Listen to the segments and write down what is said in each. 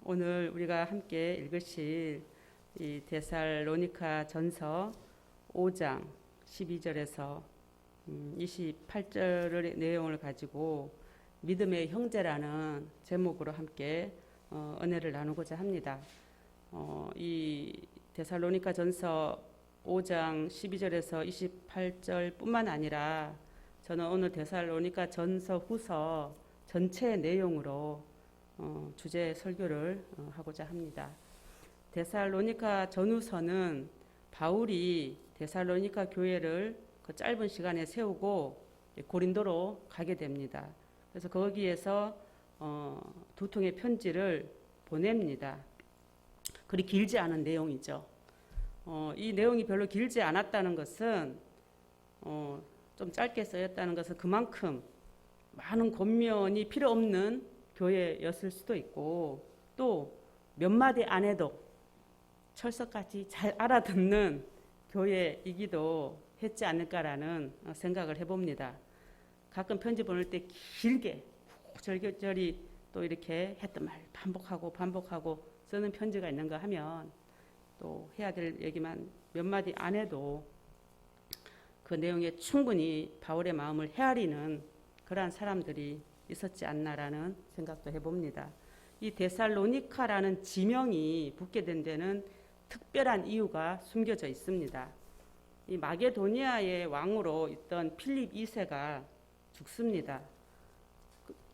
오늘 우리가 함께 읽으실 이 데살로니가 전서 5장 12절에서 28절의 내용을 가지고 믿음의 형제라는 제목으로 함께 은혜를 나누고자 합니다. 이 데살로니가 전서 5장 12절에서 28절 뿐만 아니라 저는 오늘 데살로니가 전서 후서 전체의 내용으로 주제 설교를 하고자 합니다. 데살로니가 전후서는 바울이 데살로니가 교회를 그 짧은 시간에 세우고 고린도로 가게 됩니다. 그래서 거기에서 두 통의 편지를 보냅니다. 그리 길지 않은 내용이죠. 이 내용이 별로 길지 않았다는 것은 좀 짧게 쓰였다는 것은 그만큼 많은 권면이 필요 없는 교회였을 수도 있고, 또 몇 마디 안 해도 철석같이 잘 알아듣는 교회이기도 했지 않을까라는 생각을 해봅니다. 가끔 편지 보낼 때 길게 절절히 또 이렇게 했던 말 반복하고 쓰는 편지가 있는가 하면, 또 해야 될 얘기만 몇 마디 안 해도 그 내용에 충분히 바울의 마음을 헤아리는 그러한 사람들이 있었지 않나라는 생각도 해봅니다. 이 데살로니카라는 지명이 붙게 된 데는 특별한 이유가 숨겨져 있습니다. 이 마게도니아의 왕으로 있던 필립 2세가 죽습니다.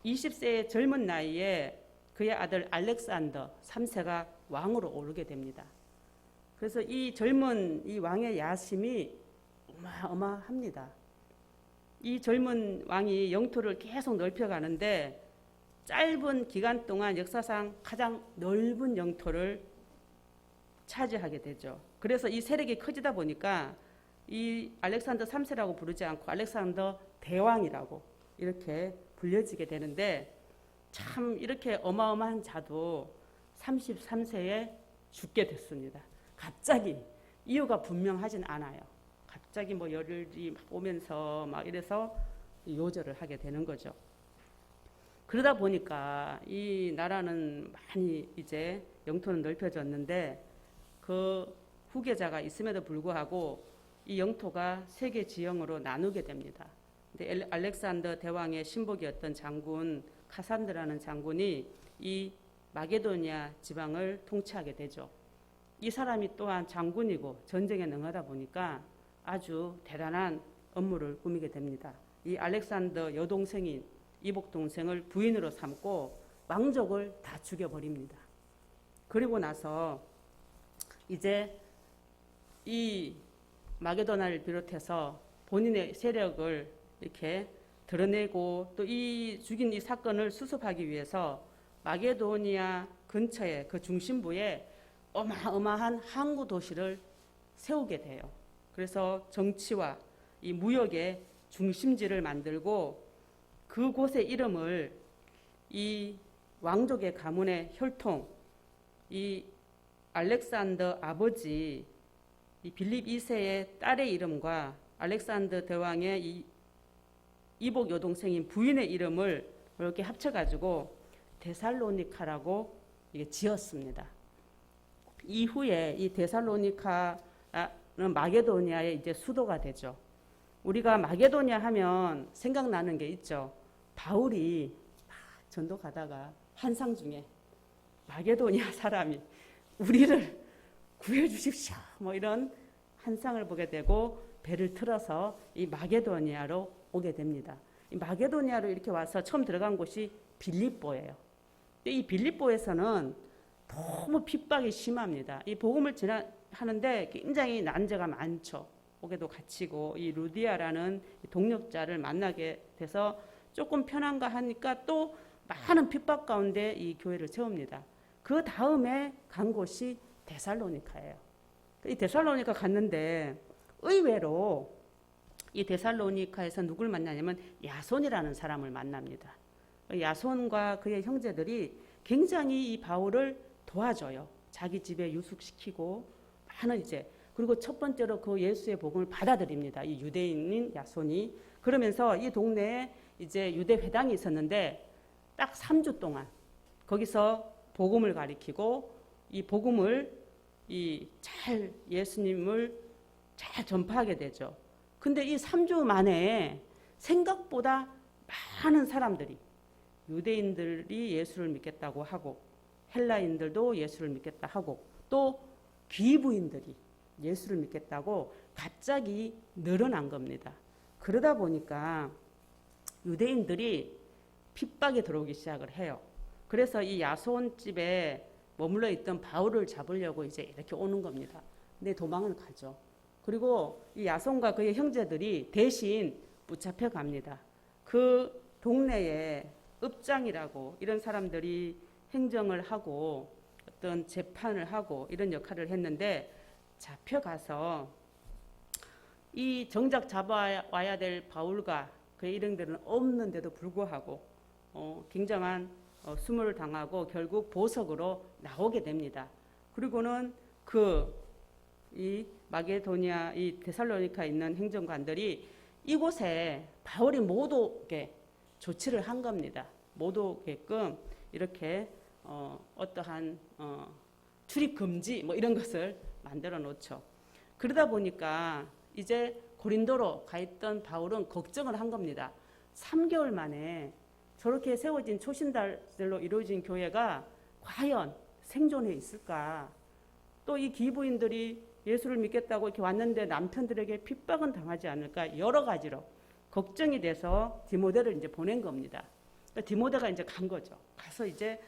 20세의 젊은 나이에 그의 아들 알렉산더 3세가 왕으로 오르게 됩니다. 그래서 이 젊은 이 왕의 야심이 어마어마합니다. 이 젊은 왕이 영토를 계속 넓혀가는데 짧은 기간 동안 역사상 가장 넓은 영토를 차지하게 되죠. 그래서 이 세력이 커지다 보니까 이 알렉산더 3세라고 부르지 않고 알렉산더 대왕이라고 이렇게 불려지게 되는데, 참 이렇게 어마어마한 자도 33세에 죽게 됐습니다. 갑자기 이유가 분명하진 않아요. 갑자기 열이 오면서 막 이래서 요절을 하게 되는 거죠. 그러다 보니까 이 나라는 많이 이제 영토는 넓혀졌는데 그 후계자가 있음에도 불구하고 이 영토가 세 개 지형으로 나누게 됩니다. 근데 알렉산더 대왕의 신복이었던 장군 카산드라는 장군이 이 마게도니아 지방을 통치하게 되죠. 이 사람이 또한 장군이고 전쟁에 능하다 보니까 아주 대단한 업무를 꾸미게 됩니다. 이 알렉산더 여동생인 이복 동생을 부인으로 삼고 왕족을 다 죽여버립니다. 그리고 나서 이제 이 마게도나를 비롯해서 본인의 세력을 이렇게 드러내고, 또 이 죽인 이 사건을 수습하기 위해서 마게도니아 근처에 그 중심부에 어마어마한 항구 도시를 세우게 돼요. 그래서 정치와 이 무역의 중심지를 만들고 그곳의 이름을 이 왕족의 가문의 혈통, 이 알렉산더 아버지 이 빌립 2세의 딸의 이름과 알렉산더 대왕의 이 이복 여동생인 부인의 이름을 이렇게 합쳐가지고 데살로니카라고 이게 지었습니다. 이후에 이 데살로니카는 마게도니아의 이제 수도가 되죠. 우리가 마게도니아 하면 생각나는 게 있죠. 바울이 전도 가다가 환상 중에 마게도니아 사람이 우리를 구해주십시오 이런 환상을 보게 되고 배를 틀어서 이 마게도니아로 오게 됩니다. 이 마게도니아로 이렇게 와서 처음 들어간 곳이 빌립보예요. 이 빌립보에서는 너무 핍박이 심합니다. 이 복음을 하는데 굉장히 난제가 많죠. 옥에도 갇히고 이 루디아라는 동력자를 만나게 돼서 조금 편한가 하니까 또 많은 핍박 가운데 이 교회를 세웁니다. 그 다음에 간 곳이 데살로니카예요. 이 데살로니카 갔는데 의외로 이 데살로니카에서 누굴 만나냐면 야손이라는 사람을 만납니다. 야손과 그의 형제들이 굉장히 이 바울을 도와줘요. 자기 집에 유숙시키고 많은 그리고 첫 번째로 그 예수의 복음을 받아들입니다. 이 유대인인 야손이. 그러면서 이 동네에 이제 유대 회당이 있었는데 딱 3주 동안 거기서 복음을 가리키고 이 복음을 잘 예수님을 잘 전파하게 되죠. 근데 이 3주 만에 생각보다 많은 사람들이 유대인들이 예수를 믿겠다고 하고 헬라인들도 예수를 믿겠다 하고 또 귀부인들이 예수를 믿겠다고 갑자기 늘어난 겁니다. 그러다 보니까 유대인들이 핍박에 들어오기 시작을 해요. 그래서 이 야손 집에 머물러 있던 바울을 잡으려고 이제 이렇게 오는 겁니다. 근데 도망을 가죠. 그리고 이 야손과 그의 형제들이 대신 붙잡혀 갑니다. 그 동네에 읍장이라고 이런 사람들이 행정을 하고 어떤 재판을 하고 이런 역할을 했는데 잡혀가서 이 정작 잡아와야 될 바울과 그의 일행들은 없는데도 불구하고 굉장한 수모를 당하고 결국 보석으로 나오게 됩니다. 그리고는 이 마게도니아 이 데살로니카에 있는 행정관들이 이곳에 바울이 못 오게 조치를 한 겁니다. 못 오게끔 이렇게 어떠한 출입 금지 뭐 이런 것을 만들어 놓죠. 그러다 보니까 이제 고린도로 가 있던 바울은 걱정을 한 겁니다. 3개월 만에 저렇게 세워진 초신달들로 이루어진 교회가 과연 생존해 있을까? 또 이 기부인들이 예수를 믿겠다고 이렇게 왔는데 남편들에게 핍박은 당하지 않을까? 여러 가지로 걱정이 돼서 디모데를 이제 보낸 겁니다. 그러니까 디모데가 이제 간 거죠. 가서 이제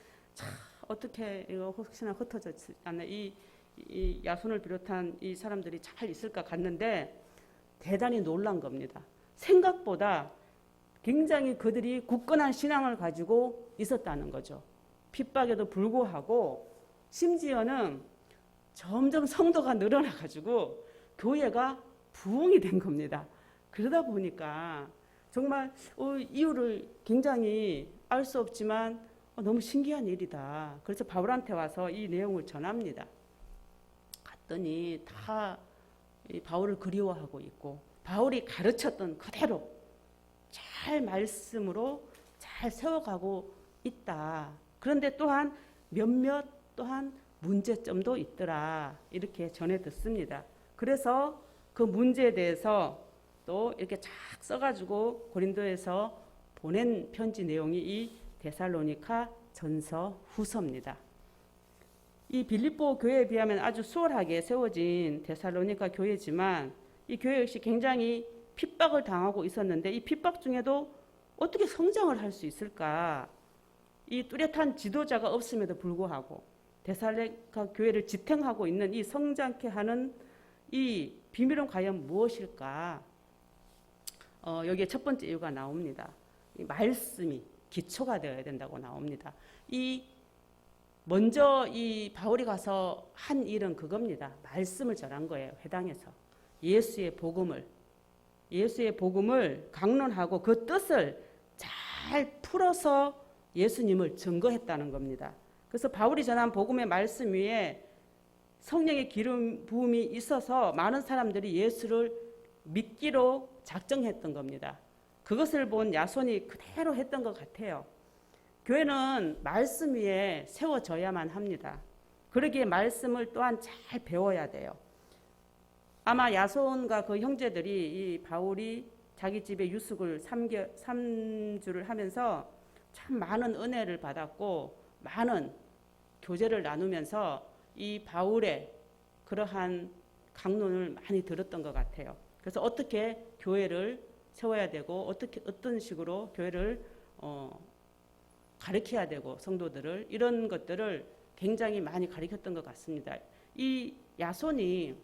어떻게 이거 혹시나 흩어졌지 않나 이 야손을 비롯한 이 사람들이 잘 있을까 갔는데 대단히 놀란 겁니다. 생각보다 굉장히 그들이 굳건한 신앙을 가지고 있었다는 거죠. 핍박에도 불구하고 심지어는 점점 성도가 늘어나가지고 교회가 부흥이 된 겁니다. 그러다 보니까 정말 이유를 굉장히 알 수 없지만 너무 신기한 일이다. 그래서 바울한테 와서 이 내용을 전합니다. 갔더니 다 바울을 그리워하고 있고 바울이 가르쳤던 그대로 잘 말씀으로 잘 세워가고 있다. 그런데 또한 몇몇 또한 문제점도 있더라. 이렇게 전해 듣습니다. 그래서 그 문제에 대해서 또 이렇게 쫙 써가지고 고린도에서 보낸 편지 내용이 이 데살로니가 전서 후서입니다. 이 빌립보 교회에 비하면 아주 수월하게 세워진 데살로니가 교회지만 이 교회 역시 굉장히 핍박을 당하고 있었는데 이 핍박 중에도 어떻게 성장을 할 수 있을까? 이 뚜렷한 지도자가 없음에도 불구하고 데살로니가 교회를 지탱하고 있는 이 성장케 하는 이 비밀은 과연 무엇일까? 여기에 첫 번째 이유가 나옵니다. 이 말씀이 기초가 되어야 된다고 나옵니다. 먼저 이 바울이 가서 한 일은 그겁니다. 말씀을 전한 거예요. 회당에서 예수의 복음을 강론하고 그 뜻을 잘 풀어서 예수님을 증거했다는 겁니다. 그래서 바울이 전한 복음의 말씀 위에 성령의 기름 부음이 있어서 많은 사람들이 예수를 믿기로 작정했던 겁니다. 그것을 본 야손이 그대로 했던 것 같아요. 교회는 말씀 위에 세워져야만 합니다. 그러기에 말씀을 또한 잘 배워야 돼요. 아마 야손과 그 형제들이 이 바울이 자기 집에 유숙을 3주를 하면서 참 많은 은혜를 받았고 많은 교제를 나누면서 이 바울의 그러한 강론을 많이 들었던 것 같아요. 그래서 어떻게 교회를 세워야 되고 어떤 식으로 교회를 가르쳐야 되고 성도들을 이런 것들을 굉장히 많이 가르쳤던 것 같습니다. 이 야손이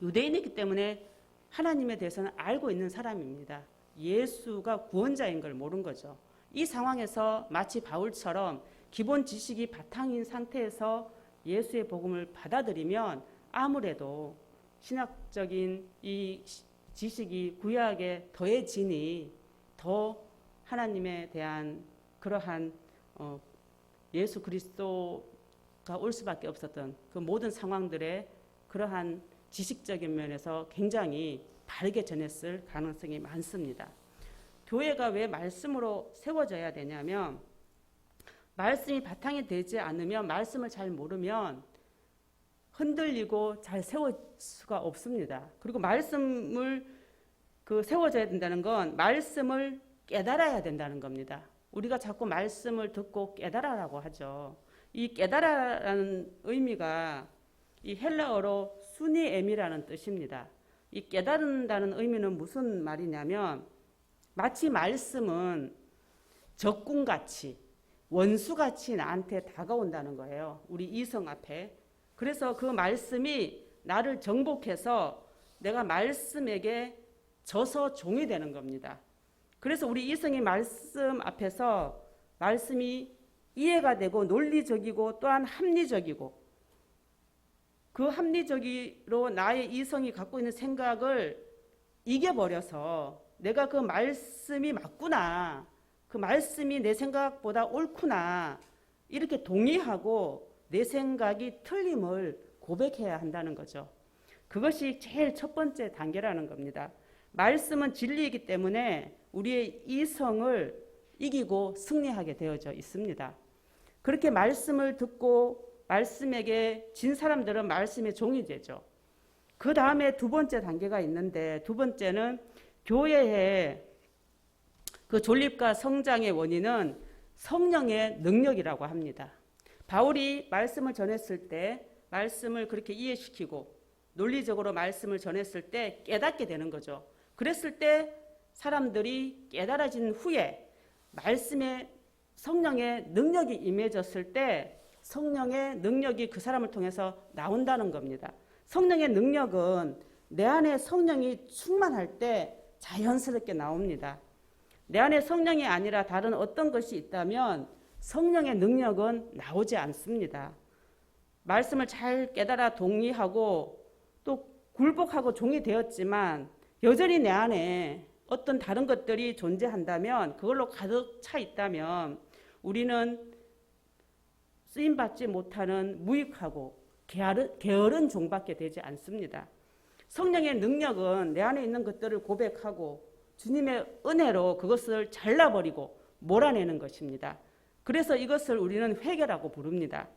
유대인이기 때문에 하나님에 대해서는 알고 있는 사람입니다. 예수가 구원자인 걸 모른 거죠. 이 상황에서 마치 바울처럼 기본 지식이 바탕인 상태에서 예수의 복음을 받아들이면 아무래도 신학적인 이 지식이 구약에 더해지니 더 하나님에 대한 그러한 예수 그리스도가 올 수밖에 없었던 그 모든 상황들의 그러한 지식적인 면에서 굉장히 바르게 전했을 가능성이 많습니다. 교회가 왜 말씀으로 세워져야 되냐면 말씀이 바탕이 되지 않으면, 말씀을 잘 모르면 흔들리고 잘 세울 수가 없습니다. 그리고 말씀을 세워져야 된다는 건 말씀을 깨달아야 된다는 겁니다. 우리가 자꾸 말씀을 듣고 깨달아라고 하죠. 이 깨달아라는 의미가 이 헬라어로 수니엠이라는 뜻입니다. 이 깨달은다는 의미는 무슨 말이냐면, 마치 말씀은 적군같이, 원수같이 나한테 다가온다는 거예요. 우리 이성 앞에. 그래서 그 말씀이 나를 정복해서 내가 말씀에게 져서 종이 되는 겁니다. 그래서 우리 이성이 말씀 앞에서 말씀이 이해가 되고 논리적이고 또한 합리적이고, 그 합리적으로 나의 이성이 갖고 있는 생각을 이겨버려서 내가 그 말씀이 맞구나, 그 말씀이 내 생각보다 옳구나, 이렇게 동의하고 내 생각이 틀림을 고백해야 한다는 거죠. 그것이 제일 첫 번째 단계라는 겁니다. 말씀은 진리이기 때문에 우리의 이성을 이기고 승리하게 되어져 있습니다. 그렇게 말씀을 듣고 말씀에게 진 사람들은 말씀의 종이 되죠. 그 다음에 두 번째 단계가 있는데, 두 번째는 교회의 그 존립과 성장의 원인은 성령의 능력이라고 합니다. 바울이 말씀을 전했을 때, 말씀을 그렇게 이해시키고 논리적으로 말씀을 전했을 때 깨닫게 되는 거죠. 그랬을 때 사람들이 깨달아진 후에 말씀의 성령의 능력이 임해졌을 때 성령의 능력이 그 사람을 통해서 나온다는 겁니다. 성령의 능력은 내 안에 성령이 충만할 때 자연스럽게 나옵니다. 내 안에 성령이 아니라 다른 어떤 것이 있다면 성령의 능력은 나오지 않습니다. 말씀을 잘 깨달아 동의하고 또 굴복하고 종이 되었지만 여전히 내 안에 어떤 다른 것들이 존재한다면, 그걸로 가득 차 있다면 우리는 쓰임받지 못하는 무익하고 게으른 종밖에 되지 않습니다. 성령의 능력은 내 안에 있는 것들을 고백하고 주님의 은혜로 그것을 잘라버리고 몰아내는 것입니다. 그래서 이것을 우리는 회개라고 부릅니다.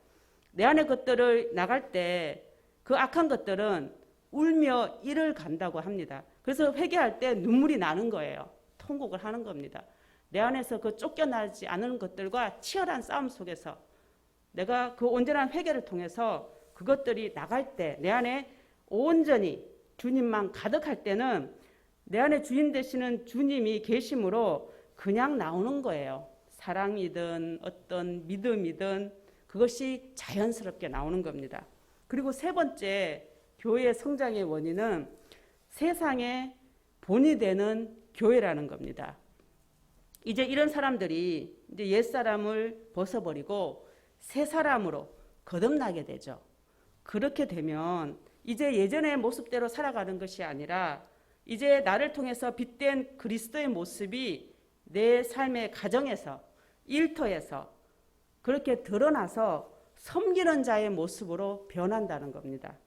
내 안의 것들을 나갈 때 그 악한 것들은 울며 이를 간다고 합니다. 그래서 회개할 때 눈물이 나는 거예요. 통곡을 하는 겁니다. 내 안에서 그 쫓겨나지 않은 것들과 치열한 싸움 속에서 내가 그 온전한 회개를 통해서 그것들이 나갈 때, 내 안에 온전히 주님만 가득할 때는 내 안에 주인 되시는 주님이 계심으로 그냥 나오는 거예요. 사랑이든 어떤 믿음이든 그것이 자연스럽게 나오는 겁니다. 그리고 세 번째, 교회의 성장의 원인은 세상의 본이 되는 교회라는 겁니다. 이제 이런 사람들이 이제 옛사람을 벗어버리고 새 사람으로 거듭나게 되죠. 그렇게 되면 이제 예전의 모습대로 살아가는 것이 아니라 이제 나를 통해서 빛된 그리스도의 모습이 내 삶의 가정에서, 일터에서 그렇게 드러나서 섬기는 자의 모습으로 변한다는 겁니다.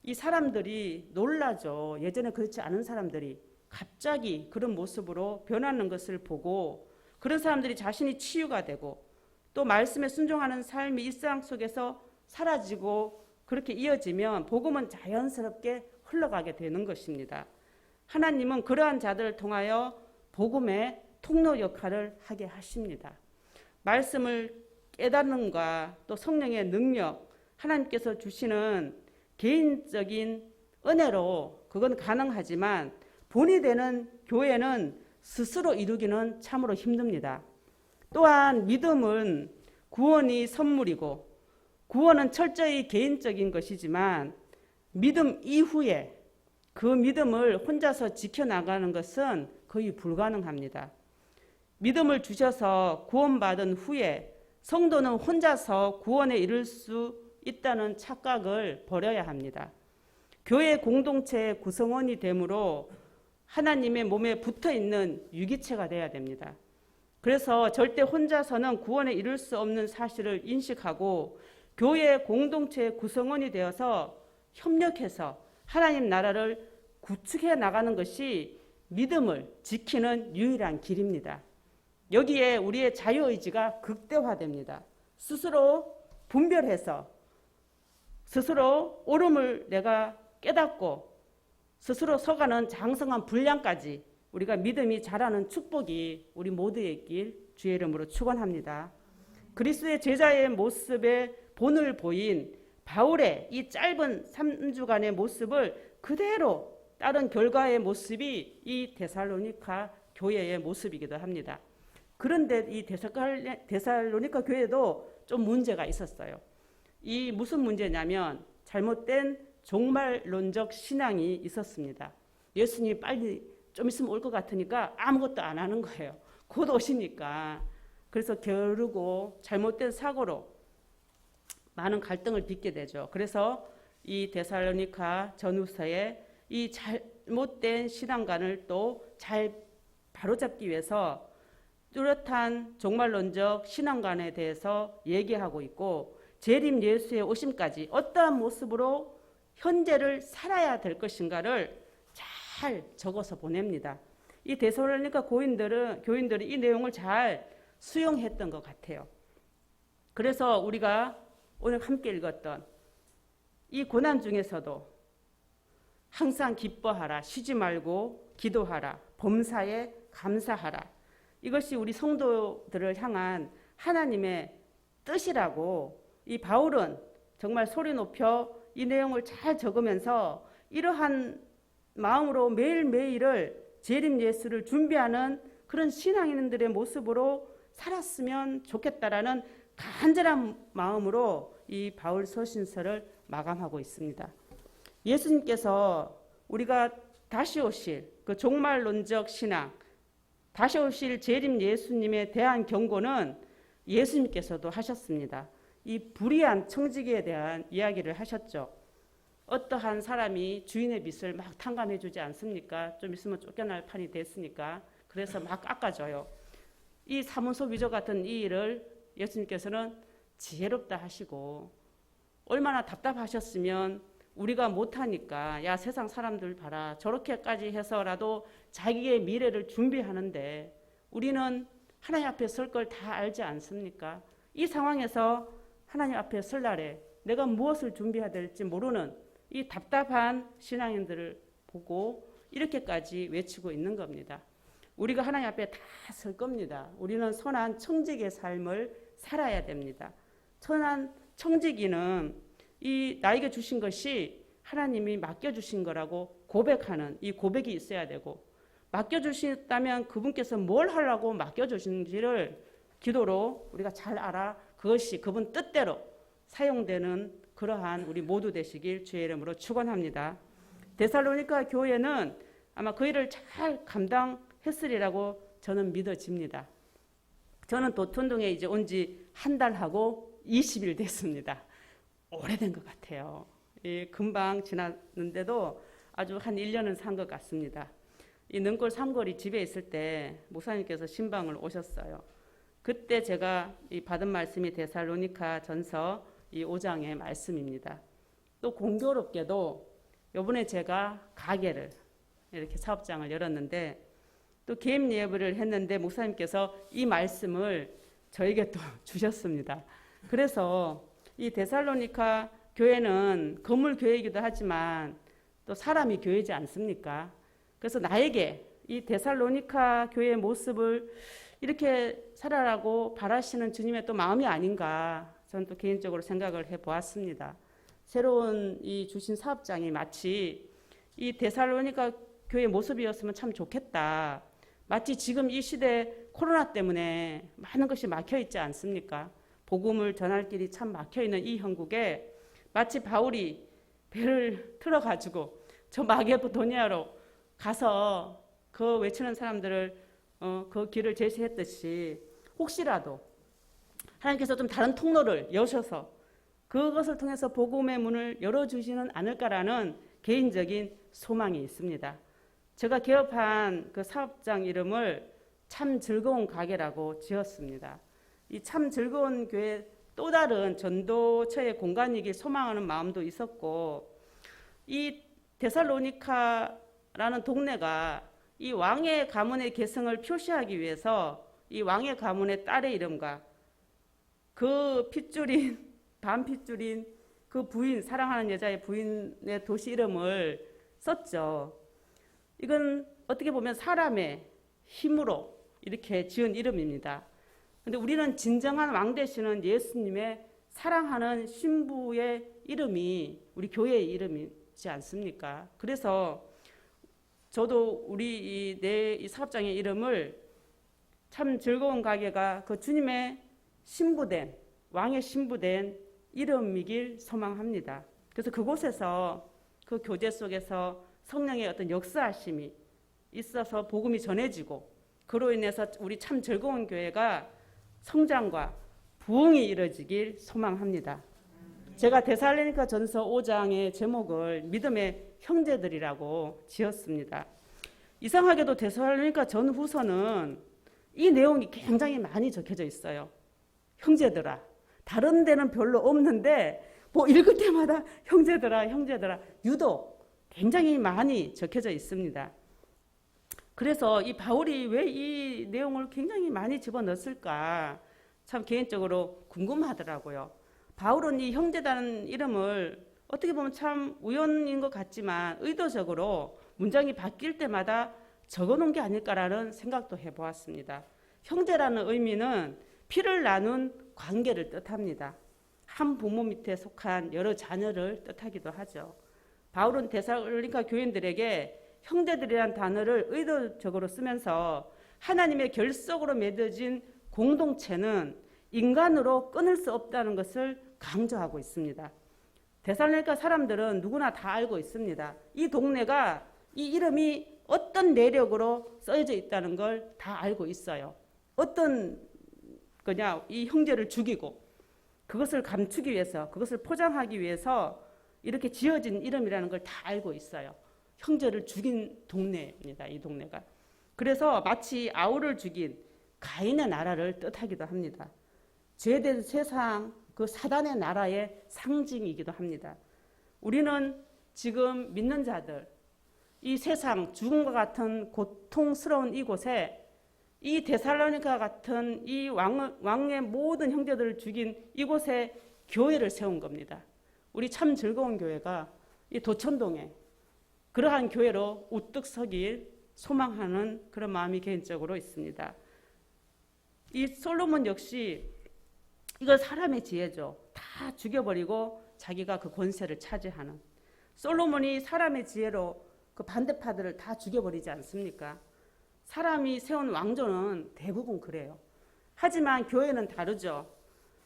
이 사람들이 놀라죠. 예전에 그렇지 않은 사람들이 갑자기 그런 모습으로 변하는 것을 보고, 그런 사람들이 자신이 치유가 되고 또 말씀에 순종하는 삶이 일상 속에서 사라지고 그렇게 이어지면 복음은 자연스럽게 흘러가게 되는 것입니다. 하나님은 그러한 자들을 통하여 복음의 통로 역할을 하게 하십니다. 말씀을 깨닫는과 또 성령의 능력, 하나님께서 주시는 개인적인 은혜로 그건 가능하지만 본이 되는 교회는 스스로 이루기는 참으로 힘듭니다. 또한 믿음은 구원이 선물이고 구원은 철저히 개인적인 것이지만 믿음 이후에 그 믿음을 혼자서 지켜나가는 것은 거의 불가능합니다. 믿음을 주셔서 구원받은 후에 성도는 혼자서 구원에 이를 수 있다는 착각을 버려야 합니다. 교회 공동체의 구성원이 되므로 하나님의 몸에 붙어있는 유기체가 되어야 됩니다. 그래서 절대 혼자서는 구원에 이를 수 없는 사실을 인식하고 교회 공동체의 구성원이 되어서 협력해서 하나님 나라를 구축해 나가는 것이 믿음을 지키는 유일한 길입니다. 여기에 우리의 자유의지가 극대화됩니다. 스스로 분별해서 스스로 옳음을 내가 깨닫고 스스로 서가는 장성한 분량까지 우리가 믿음이 자라는 축복이 우리 모두의 있길 주의 이름으로 축원합니다. 그리스도의 제자의 모습에 본을 보인 바울의 이 짧은 3주간의 모습을 그대로 따른 결과의 모습이 이 데살로니가 교회의 모습이기도 합니다. 그런데 이 데살로니가 교회도 좀 문제가 있었어요. 이 무슨 문제냐면 잘못된 종말론적 신앙이 있었습니다. 예수님이 빨리 좀 있으면 올 것 같으니까 아무것도 안 하는 거예요. 곧 오시니까. 그래서 게으르고 잘못된 사고로 많은 갈등을 빚게 되죠. 그래서 이 데살로니가 전후서에 이 잘못된 신앙관을 또 잘 바로잡기 위해서 뚜렷한 종말론적 신앙관에 대해서 얘기하고 있고 재림 예수의 오심까지 어떠한 모습으로 현재를 살아야 될 것인가를 잘 적어서 보냅니다. 이 데살로니가 교인들이 이 내용을 잘 수용했던 것 같아요. 그래서 우리가 오늘 함께 읽었던 이 고난 중에서도 항상 기뻐하라, 쉬지 말고 기도하라, 범사에 감사하라. 이것이 우리 성도들을 향한 하나님의 뜻이라고 이 바울은 정말 소리 높여 이 내용을 잘 적으면서 이러한 마음으로 매일매일을 재림 예수를 준비하는 그런 신앙인들의 모습으로 살았으면 좋겠다라는 간절한 마음으로 이 바울 서신서를 마감하고 있습니다. 예수님께서 우리가 다시 오실 그 종말론적 신앙, 다시 오실 재림 예수님에 대한 경고는 예수님께서도 하셨습니다. 이 불의한 청지기에 대한 이야기를 하셨죠. 어떠한 사람이 주인의 빚을 막 탕감해 주지 않습니까? 좀 있으면 쫓겨날 판이 됐으니까. 그래서 막 깎아줘요. 이 사문서 위조 같은 이 일을 예수님께서는 지혜롭다 하시고 얼마나 답답하셨으면 우리가 못하니까 야 세상 사람들 봐라 저렇게까지 해서라도 자기의 미래를 준비하는데 우리는 하나님 앞에 설 걸 다 알지 않습니까? 이 상황에서 하나님 앞에 설 날에 내가 무엇을 준비해야 될지 모르는 이 답답한 신앙인들을 보고 이렇게까지 외치고 있는 겁니다. 우리가 하나님 앞에 다 설 겁니다. 우리는 선한 청지기의 삶을 살아야 됩니다. 선한 청지기는 이 나에게 주신 것이 하나님이 맡겨주신 거라고 고백하는 이 고백이 있어야 되고 맡겨주셨다면 그분께서 뭘 하려고 맡겨주신지를 기도로 우리가 잘 알아 그것이 그분 뜻대로 사용되는 그러한 우리 모두 되시길 주의 이름으로 축원합니다. 데살로니가 교회는 아마 그 일을 잘 감당했으리라고 저는 믿어집니다. 저는 도톤동에 이제 온 지 한 달하고 20일 됐습니다. 오래된 것 같아요. 금방 지났는데도 아주 한 1년은 산 것 같습니다. 이 능골 삼거리 집에 있을 때 목사님께서 신방을 오셨어요. 그때 제가 이 받은 말씀이 데살로니가 전서 이 5장의 말씀입니다. 또 공교롭게도 이번에 제가 가게를 이렇게 사업장을 열었는데 또 개입 예배를 했는데 목사님께서 이 말씀을 저에게 또 주셨습니다. 그래서 이 데살로니가 교회는 건물 교회이기도 하지만 또 사람이 교회지 않습니까? 그래서 나에게 이 데살로니가 교회의 모습을 이렇게 살아라고 바라시는 주님의 또 마음이 아닌가 저는 또 개인적으로 생각을 해보았습니다. 새로운 이 주신 사업장이 마치 이 데살로니가 교회 모습이었으면 참 좋겠다. 마치 지금 이 시대 코로나 때문에 많은 것이 막혀 있지 않습니까? 복음을 전할 길이 참 막혀 있는 이 형국에 마치 바울이 배를 틀어가지고 저 마게도니아로 가서 그 외치는 사람들을 그 길을 제시했듯이 혹시라도 하나님께서 좀 다른 통로를 여셔서 그것을 통해서 복음의 문을 열어주시는 않을까라는 개인적인 소망이 있습니다. 제가 개업한 그 사업장 이름을 참 즐거운 가게라고 지었습니다. 이 참 즐거운 교회 또 다른 전도처의 공간이길 소망하는 마음도 있었고 이 데살로니카라는 동네가 이 왕의 가문의 계승을 표시하기 위해서 이 왕의 가문의 딸의 이름과 그 핏줄인 반핏줄인 그 부인, 사랑하는 여자의 부인의 도시 이름을 썼죠. 이건 어떻게 보면 사람의 힘으로 이렇게 지은 이름입니다. 근데 우리는 진정한 왕 되시는 예수님의 사랑하는 신부의 이름이 우리 교회의 이름이지 않습니까? 그래서 저도 우리 내 사업장의 이름을 참 즐거운 가게가 그 주님의 신부된, 왕의 신부된 이름이길 소망합니다. 그래서 그곳에서 그 교제 속에서 성령의 어떤 역사하심이 있어서 복음이 전해지고 그로 인해서 우리 참 즐거운 교회가 성장과 부흥이 이루어지길 소망합니다. 제가 데살로니가 전서 5장의 제목을 믿음의 형제들이라고 지었습니다. 이상하게도 데살로니가 전후서는 이 내용이 굉장히 많이 적혀져 있어요. 형제들아. 다른 데는 별로 없는데 뭐 읽을 때마다 형제들아 형제들아 유독 굉장히 많이 적혀져 있습니다. 그래서 이 바울이 왜 이 내용을 굉장히 많이 집어넣었을까 참 개인적으로 궁금하더라고요. 바울은 이 형제라는 이름을 어떻게 보면 참 우연인 것 같지만 의도적으로 문장이 바뀔 때마다 적어놓은 게 아닐까라는 생각도 해보았습니다. 형제라는 의미는 피를 나눈 관계를 뜻합니다. 한 부모 밑에 속한 여러 자녀를 뜻하기도 하죠. 바울은 데살로니가 교인들에게 형제들이란 단어를 의도적으로 쓰면서 하나님의 결속으로 맺어진 공동체는 인간으로 끊을 수 없다는 것을 강조하고 있습니다. 데살로니가 사람들은 누구나 다 알고 있습니다. 이 동네가 이 이름이 어떤 내력으로 써져 있다는 걸 다 알고 있어요. 어떤 거냐, 이 형제를 죽이고 그것을 감추기 위해서, 그것을 포장하기 위해서 이렇게 지어진 이름이라는 걸 다 알고 있어요. 형제를 죽인 동네입니다. 이 동네가. 그래서 마치 아우를 죽인 가인의 나라를 뜻하기도 합니다. 죄된 세상, 그 사단의 나라의 상징이기도 합니다. 우리는 지금 믿는 자들, 이 세상 죽음과 같은 고통스러운 이곳에 이 데살로니가 같은 이 왕의 모든 형제들을 죽인 이곳에 교회를 세운 겁니다. 우리 참 즐거운 교회가 이 도천동에 그러한 교회로 우뚝 서길 소망하는 그런 마음이 개인적으로 있습니다. 이 솔로몬 역시 이건 사람의 지혜죠. 다 죽여버리고 자기가 그 권세를 차지하는. 솔로몬이 사람의 지혜로 그 반대파들을 다 죽여버리지 않습니까? 사람이 세운 왕조는 대부분 그래요. 하지만 교회는 다르죠.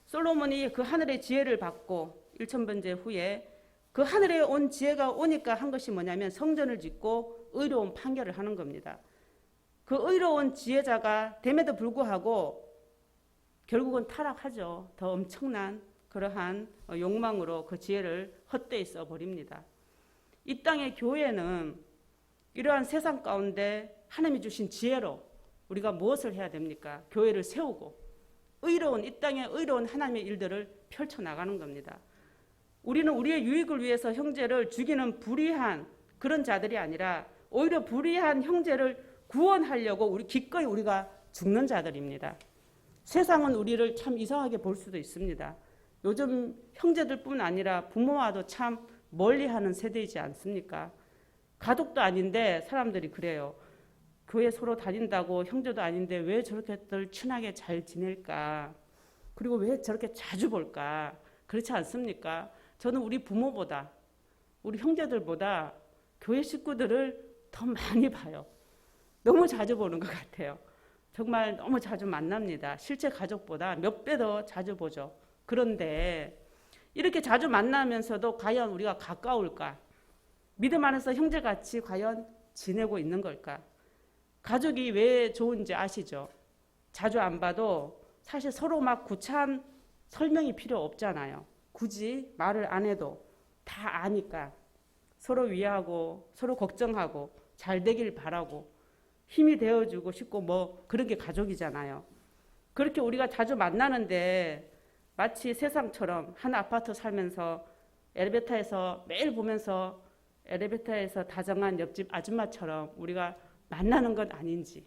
솔로몬이 그 하늘의 지혜를 받고 1000번제 후에 그 하늘에 온 지혜가 오니까 한 것이 뭐냐면 성전을 짓고 의로운 판결을 하는 겁니다. 그 의로운 지혜자가 됨에도 불구하고 결국은 타락하죠. 더 엄청난 그러한 욕망으로 그 지혜를 헛되이 써버립니다. 이 땅의 교회는 이러한 세상 가운데 하나님이 주신 지혜로 우리가 무엇을 해야 됩니까? 교회를 세우고 의로운 이 땅의 의로운 하나님의 일들을 펼쳐나가는 겁니다. 우리는 우리의 유익을 위해서 형제를 죽이는 불의한 그런 자들이 아니라 오히려 불의한 형제를 구원하려고 기꺼이 우리가 죽는 자들입니다. 세상은 우리를 참 이상하게 볼 수도 있습니다. 요즘 형제들뿐 아니라 부모와도 참 멀리하는 세대이지 않습니까? 가족도 아닌데 사람들이 그래요. 교회 서로 다닌다고 형제도 아닌데 왜 저렇게들 친하게 잘 지낼까? 그리고 왜 저렇게 자주 볼까? 그렇지 않습니까? 저는 우리 부모보다 우리 형제들보다 교회 식구들을 더 많이 봐요. 너무 자주 보는 것 같아요. 정말 너무 자주 만납니다. 실제 가족보다 몇 배 더 자주 보죠. 그런데 이렇게 자주 만나면서도 과연 우리가 가까울까? 믿음 안에서 형제같이 과연 지내고 있는 걸까? 가족이 왜 좋은지 아시죠? 자주 안 봐도 사실 서로 막 구차한 설명이 필요 없잖아요. 굳이 말을 안 해도 다 아니까 서로 위하고 서로 걱정하고 잘 되길 바라고 힘이 되어주고 싶고 뭐 그런 게 가족이잖아요. 그렇게 우리가 자주 만나는데 마치 세상처럼 한 아파트 살면서 엘리베이터에서 매일 보면서 엘리베이터에서 다정한 옆집 아줌마처럼 우리가 만나는 건 아닌지,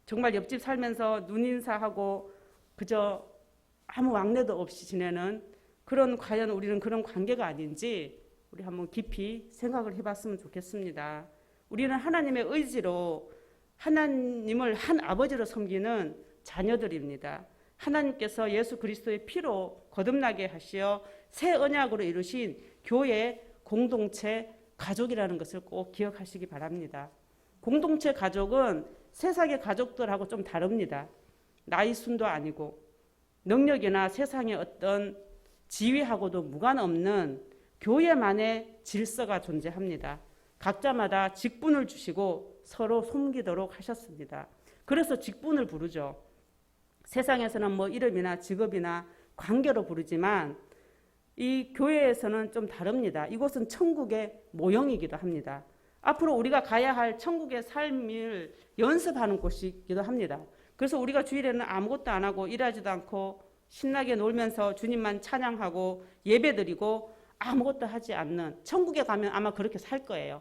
정말 옆집 살면서 눈인사하고 그저 아무 왕래도 없이 지내는 그런, 과연 우리는 그런 관계가 아닌지 우리 한번 깊이 생각을 해봤으면 좋겠습니다. 우리는 하나님의 의지로 하나님을 한 아버지로 섬기는 자녀들입니다. 하나님께서 예수 그리스도의 피로 거듭나게 하시어 새 언약으로 이루신 교회 공동체 가족이라는 것을 꼭 기억하시기 바랍니다. 공동체 가족은 세상의 가족들하고 좀 다릅니다. 나이 순도 아니고 능력이나 세상의 어떤 지위하고도 무관없는 교회만의 질서가 존재합니다. 각자마다 직분을 주시고 서로 섬기도록 하셨습니다. 그래서 직분을 부르죠. 세상에서는 뭐 이름이나 직업이나 관계로 부르지만 이 교회에서는 좀 다릅니다. 이곳은 천국의 모형이기도 합니다. 앞으로 우리가 가야 할 천국의 삶을 연습하는 곳이기도 합니다. 그래서 우리가 주일에는 아무것도 안 하고 일하지도 않고 신나게 놀면서 주님만 찬양하고 예배드리고 아무것도 하지 않는, 천국에 가면 아마 그렇게 살 거예요.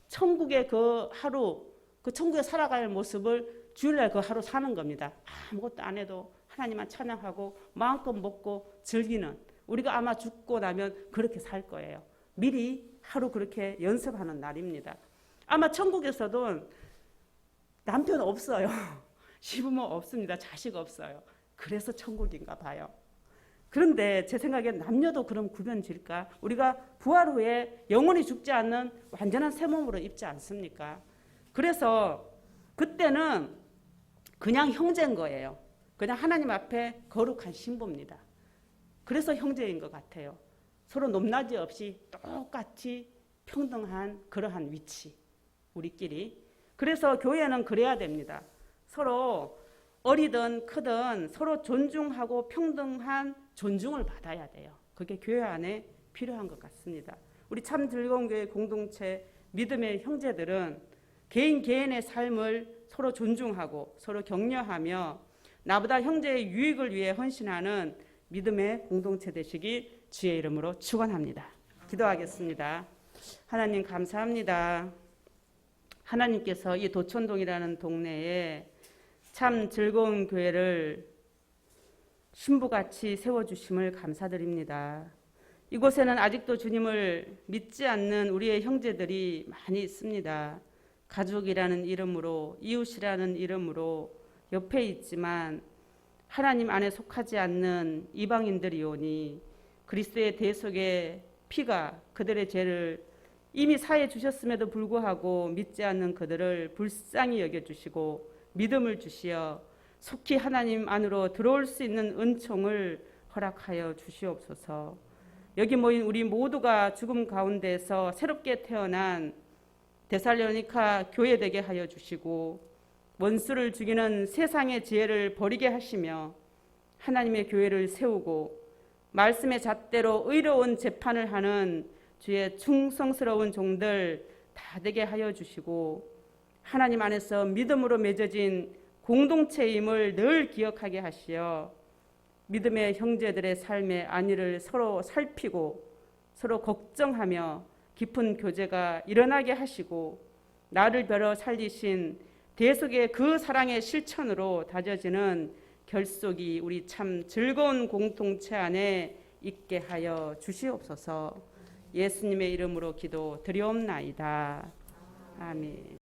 천국의 그 하루, 그 천국에 살아갈 모습을 주일날 그 하루 사는 겁니다. 아무것도 안 해도 하나님만 찬양하고 마음껏 먹고 즐기는, 우리가 아마 죽고 나면 그렇게 살 거예요. 미리 하루 그렇게 연습하는 날입니다. 아마 천국에서도 남편 없어요. 시부모 없습니다. 자식 없어요. 그래서 천국인가 봐요. 그런데 제 생각엔 남녀도 그럼 구별질까? 우리가 부활 후에 영원히 죽지 않는 완전한 새 몸으로 입지 않습니까? 그래서 그때는 그냥 형제인 거예요. 그냥 하나님 앞에 거룩한 신부입니다. 그래서 형제인 것 같아요. 서로 높낮이 없이 똑같이 평등한 그러한 위치, 우리끼리. 그래서 교회는 그래야 됩니다. 서로 어리든 크든 서로 존중하고 평등한 존중을 받아야 돼요. 그게 교회 안에 필요한 것 같습니다. 우리 참 즐거운 교회 공동체 믿음의 형제들은 개인 개인의 삶을 서로 존중하고 서로 격려하며 나보다 형제의 유익을 위해 헌신하는 믿음의 공동체 되시기 주의 이름으로 축원합니다. 기도하겠습니다. 하나님 감사합니다. 하나님께서 이 도천동이라는 동네에 참 즐거운 교회를 신부같이 세워주심을 감사드립니다. 이곳에는 아직도 주님을 믿지 않는 우리의 형제들이 많이 있습니다. 가족이라는 이름으로, 이웃이라는 이름으로 옆에 있지만 하나님 안에 속하지 않는 이방인들이오니 그리스도의 대속의 피가 그들의 죄를 이미 사해 주셨음에도 불구하고 믿지 않는 그들을 불쌍히 여겨주시고 믿음을 주시어 속히 하나님 안으로 들어올 수 있는 은총을 허락하여 주시옵소서. 여기 모인 우리 모두가 죽음 가운데서 새롭게 태어난 데살로니가 교회 되게 하여 주시고 원수를 죽이는 세상의 지혜를 버리게 하시며 하나님의 교회를 세우고 말씀의 잣대로 의로운 재판을 하는 주의 충성스러운 종들 다 되게 하여 주시고 하나님 안에서 믿음으로 맺어진 공동체임을 늘 기억하게 하시어 믿음의 형제들의 삶의 안위를 서로 살피고 서로 걱정하며 깊은 교제가 일어나게 하시고 나를 베어 살리신 대속의 그 사랑의 실천으로 다져지는 결속이 우리 참 즐거운 공동체 안에 있게 하여 주시옵소서. 예수님의 이름으로 기도 드리옵나이다. 아멘.